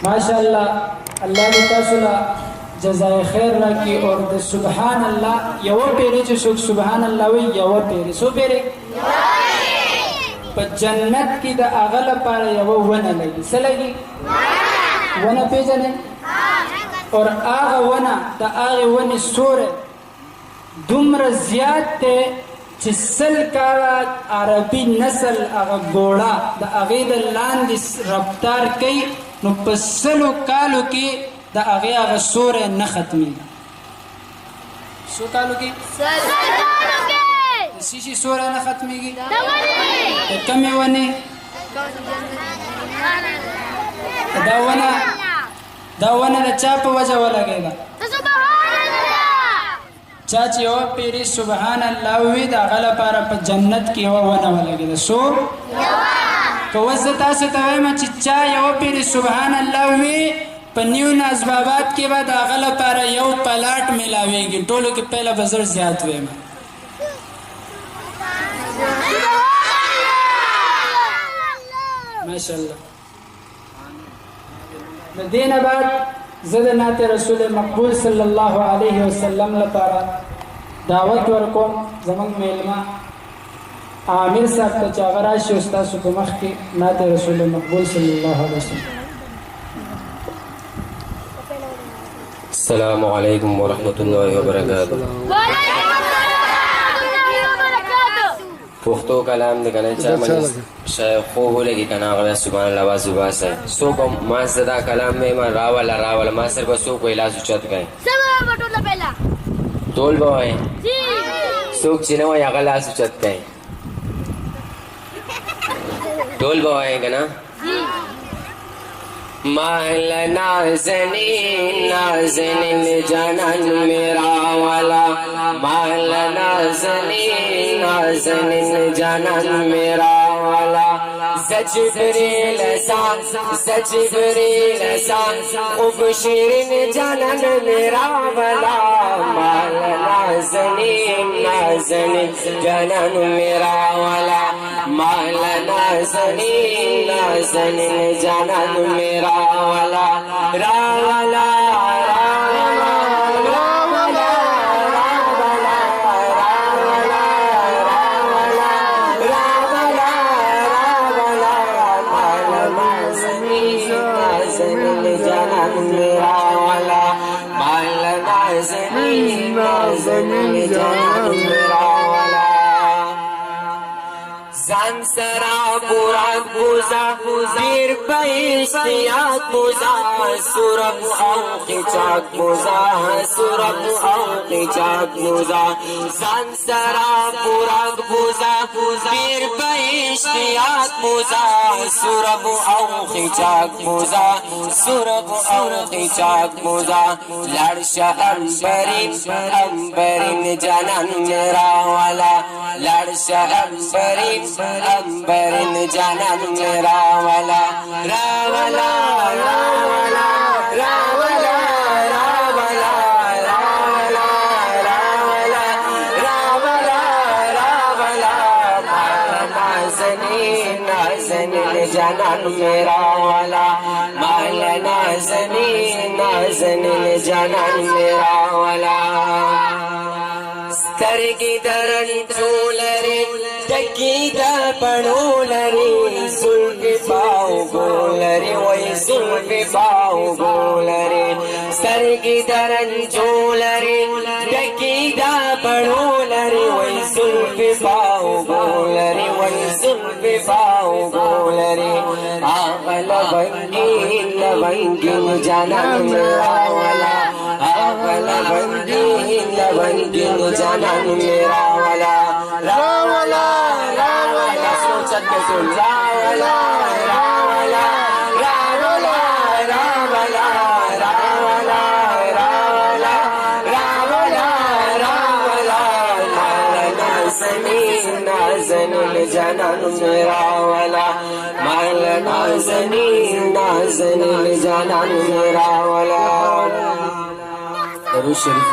माशाअल्लाह अल्लाह ने तासुला जज़ाए खैर राखी और द सुबहान अल्लाह यव पेरे च सुबहान अल्लाह वे यव पेरे सो पेरे पर जन्नत की द अगल पार यव वन लगी सलगी वन पे जने और आग वना द आग वन सोर दुम्र ज़ियाद ते जिसल का अरबी नस्ल आगा घोड़ा द अगीद लांद रफ्तार कई नु पसलो कालो की द आगा सोर न खत्मी सो कालो की सीसी सोर न खत्मी की कम वने दावना द चाप वजह वाला लगेगा चाची ओ पेरी सुबहान अल्लाह वी दा गला पारा पर जन्नत की हो वना वाला के सो तो वजता से तवे में चिच्चा यो पेरी सुबहान अल्लाह वी पन्नियों असबाबात के बाद गला पारा यो पलाट मिलावेगी टोलो के पहला बजर ज्यादा हुए में माशाअल्लाह दिन बाद ज़द नात रसूल मकबूल सल्लल्लाहु अलैहि वसल्लम लपारा दावत वरकोम जमन मेलमा आमिर साहब का चागरा शुस्ता सुकुमख की नात रसूल मकबूल सल्लल्लाहु अलैहि वसल्लम। अस्सलामु अलैकुम व रहमतुल्लाहि व बरकातुहू। पुख्तो कलाम de kana chaman shaykh ko bolegi kana gala subhanallah wa subhasa so ko masda kalam mein ma rawala master ko so ko ilas uchat gaye sama batola pehla tol boy ji so chine wa yagala uchat gaye tol boy kana ji महल नाज़नीन जनन मेरा वाला महल नाज़नीन जनन मेरा वाला सच बरील सा खूब शीरिन जनन मेरा वाला महल नाज़नीन जनन मेरा वाला महल नाज़नीन जनन मेरा रावला रावला रावला रावला रावला रावला रावला रावला रावला नाज़नीन जनन मेरा वाला माला नाज़नीन जनन मेरा वाला ज़ंसरा पूरा गुज़ा पीर पैसियात मुज़ा सुरब औक़ी चाक मुज़ा सुरब औक़ी चाक मुज़ा ज़ंसरा पूरा गुज़ा पीर पैसियात मुज़ा सुरब औक़ी चाक मुज़ा सुरब औक़ी चाक मुज़ा लड़शा अंबरीन जनन मेरा वाला लड़शा अंबरीन जनन मेरा वाला रावला रावला रावला रावला रावला रावला रावला रावला नाज़नीन जनन मेरा वाला माला नाज़नीन जनन मेरा वाला सरगी दरन चूलरे टकीदा पड़ोलरे सुल्फ़ी पाओ गोलरे वही सुल्फ़ी पाओ गोलरे सरगी दरन चूलरे टकीदा पड़ोलरे वही सुल्फ़ी पाओ गोलरे वही सुल्फ़ी पाओ गोलरे आगल बंगी जनन मेरा वाला आगल बंगी जनन मेरा वाला रावला रावला सोचत के सुन रावला रावला रावला रावला रावला रावला रावला रावला नाज़नीन जनन मेरा वाला माला नाज़नीन जनन मेरा वाला। दरूद शरीफ